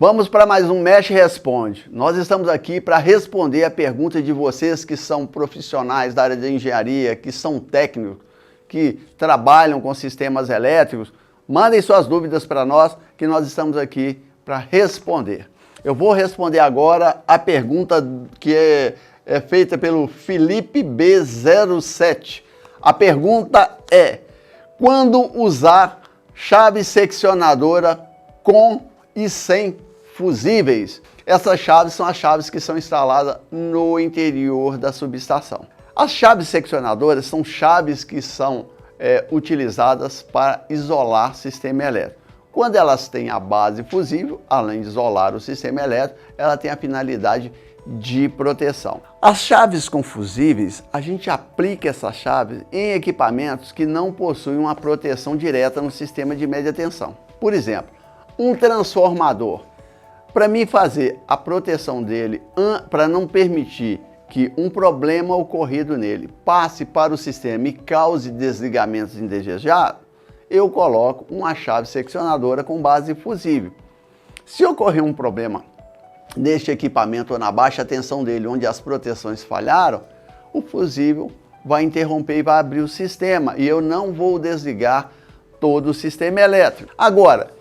Vamos para mais um Mexe Responde. Nós estamos aqui para responder a pergunta de vocês que são profissionais da área de engenharia, que são técnicos, que trabalham com sistemas elétricos. Mandem suas dúvidas para nós, que nós estamos aqui para responder. Eu vou responder agora a pergunta que é feita pelo Felipe B07. A pergunta é: quando usar chave seccionadora com e sem fusíveis? Essas chaves são as chaves que são instaladas no interior da subestação. As chaves seccionadoras são chaves que são utilizadas para isolar sistema elétrico. Quando elas têm a base fusível, além de isolar o sistema elétrico, ela tem a finalidade de proteção. As chaves com fusíveis, a gente aplica essas chaves em equipamentos que não possuem uma proteção direta no sistema de média tensão. Por exemplo, um transformador. Para mim fazer a proteção dele, para não permitir que um problema ocorrido nele passe para o sistema e cause desligamentos indesejados, eu coloco uma chave seccionadora com base fusível. Se ocorrer um problema neste equipamento ou na baixa tensão dele, onde as proteções falharam, o fusível vai interromper e vai abrir o sistema e eu não vou desligar todo o sistema elétrico. Agora,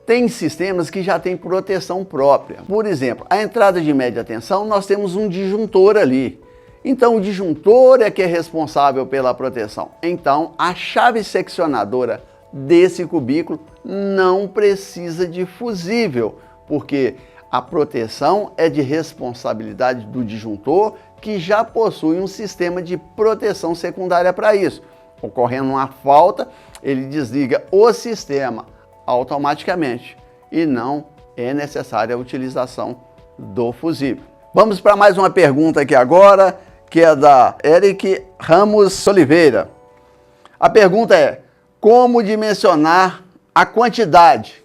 tem sistemas que já têm proteção própria. Por exemplo, a entrada de média tensão, nós temos um disjuntor ali. Então, o disjuntor é que é responsável pela proteção. Então, a chave seccionadora desse cubículo não precisa de fusível, porque a proteção é de responsabilidade do disjuntor, que já possui um sistema de proteção secundária para isso. Ocorrendo uma falta, ele desliga o sistema automaticamente e não é necessária a utilização do fusível. Vamos para mais uma pergunta aqui agora, que é da Eric Ramos Oliveira. A pergunta é: como dimensionar a quantidade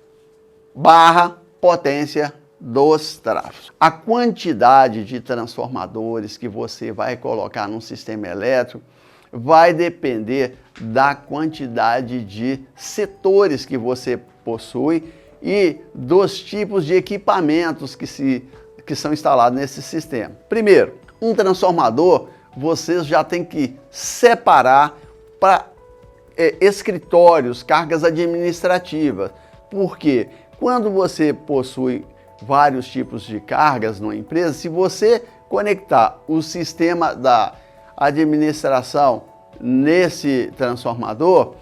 / potência dos trafos? A quantidade de transformadores que você vai colocar num sistema elétrico vai depender da quantidade de setores que você possui e dos tipos de equipamentos que são instalados nesse sistema. Primeiro, um transformador vocês já tem que separar para escritórios, cargas administrativas, porque quando você possui vários tipos de cargas numa empresa, se você conectar o sistema da administração nesse transformador,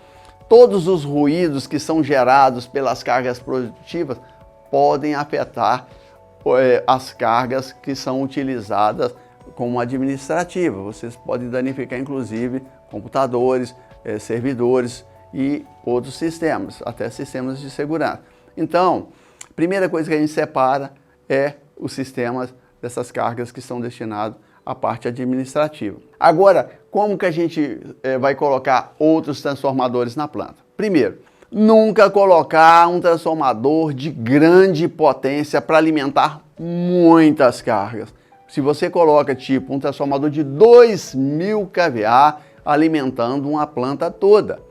todos os ruídos que são gerados pelas cargas produtivas podem afetar as cargas que são utilizadas como administrativa. Vocês podem danificar inclusive computadores, servidores e outros sistemas, até sistemas de segurança. Então, a primeira coisa que a gente separa é os sistemas dessas cargas que são destinados à parte administrativa. Agora, como que a gente vai colocar outros transformadores na planta? Primeiro, nunca colocar um transformador de grande potência para alimentar muitas cargas. Se você coloca tipo um transformador de 2000 kVA alimentando uma planta toda,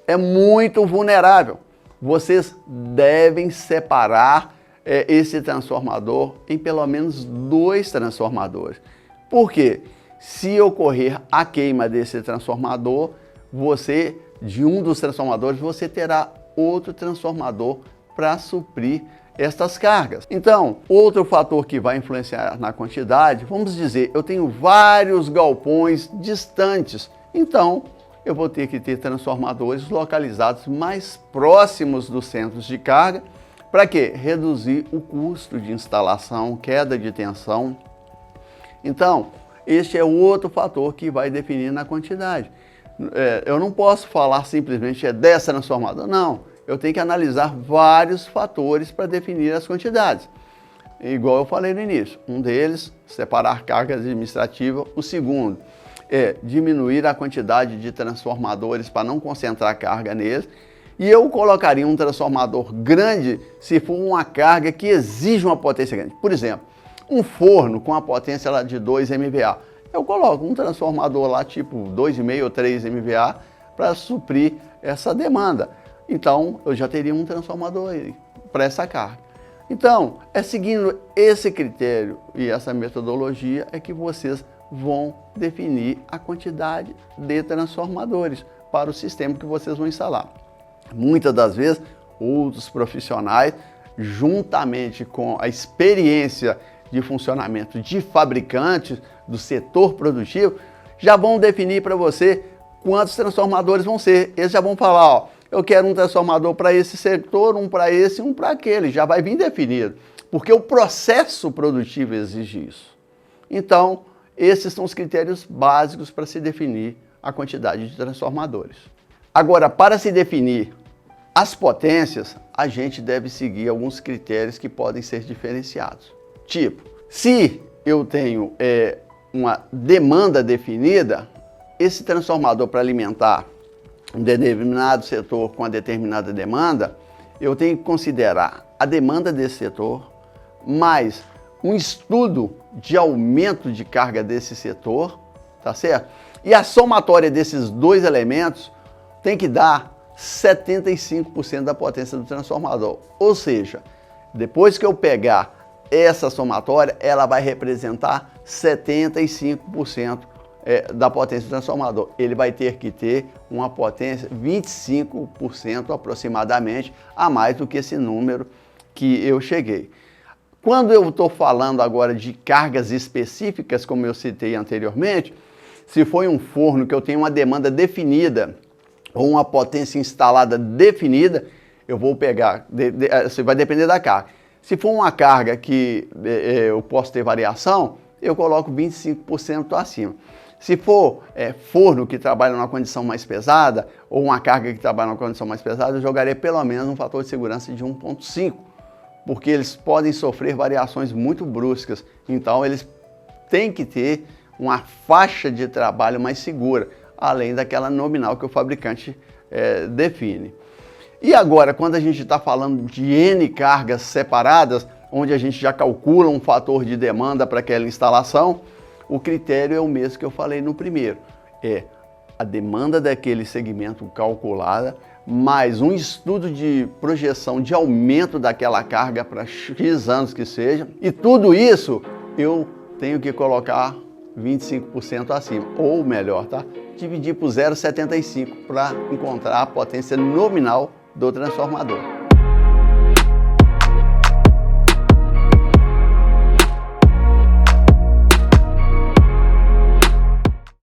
é muito vulnerável. Vocês devem separar esse transformador em pelo menos 2 transformadores. Por quê? Se ocorrer a queima desse transformador, de um dos transformadores, você terá outro transformador para suprir estas cargas. Então, outro fator que vai influenciar na quantidade, vamos dizer, eu tenho vários galpões distantes, então eu vou ter que ter transformadores localizados mais próximos dos centros de carga. Para quê? Reduzir o custo de instalação, queda de tensão. Então, este é outro fator que vai definir na quantidade. Eu não posso falar simplesmente 10 transformadores, não. Eu tenho que analisar vários fatores para definir as quantidades. Igual eu falei no início, um deles, separar carga administrativa. O segundo é diminuir a quantidade de transformadores para não concentrar carga neles. E eu colocaria um transformador grande se for uma carga que exige uma potência grande. Por exemplo, um forno com a potência lá de 2 MVA. Eu coloco um transformador lá tipo 2,5 ou 3 MVA para suprir essa demanda. Então, eu já teria um transformador aí para essa carga. Então, é seguindo esse critério e essa metodologia é que vocês vão definir a quantidade de transformadores para o sistema que vocês vão instalar. Muitas das vezes, outros profissionais, juntamente com a experiência de funcionamento de fabricantes do setor produtivo, já vão definir para você quantos transformadores vão ser. Eles já vão falar, ó, eu quero um transformador para esse setor, um para esse e um para aquele. Já vai vir definido, porque o processo produtivo exige isso. Então, esses são os critérios básicos para se definir a quantidade de transformadores. Agora, para se definir as potências, a gente deve seguir alguns critérios que podem ser diferenciados. Tipo, se eu tenho uma demanda definida, esse transformador para alimentar um determinado setor com uma determinada demanda, eu tenho que considerar a demanda desse setor, mais um estudo de aumento de carga desse setor, tá certo? E a somatória desses dois elementos tem que dar 75% da potência do transformador. Ou seja, depois que eu pegar essa somatória, ela vai representar 75% da potência do transformador. Ele vai ter que ter uma potência 25% aproximadamente a mais do que esse número que eu cheguei. Quando eu estou falando agora de cargas específicas, como eu citei anteriormente, se for um forno que eu tenho uma demanda definida ou uma potência instalada definida, eu vou pegar, vai depender da carga. Se for uma carga que eu posso ter variação, eu coloco 25% acima. Se for forno que trabalha numa condição mais pesada, ou uma carga que trabalha numa condição mais pesada, eu jogarei pelo menos um fator de segurança de 1,5, porque eles podem sofrer variações muito bruscas. Então, eles têm que ter uma faixa de trabalho mais segura, além daquela nominal que o fabricante define. E agora, quando a gente está falando de N cargas separadas, onde a gente já calcula um fator de demanda para aquela instalação, o critério é o mesmo que eu falei no primeiro. É a demanda daquele segmento calculada, mais um estudo de projeção de aumento daquela carga para X anos que seja. E tudo isso eu tenho que colocar 25% acima, ou melhor, tá? Dividir por 0,75 para encontrar a potência nominal do transformador.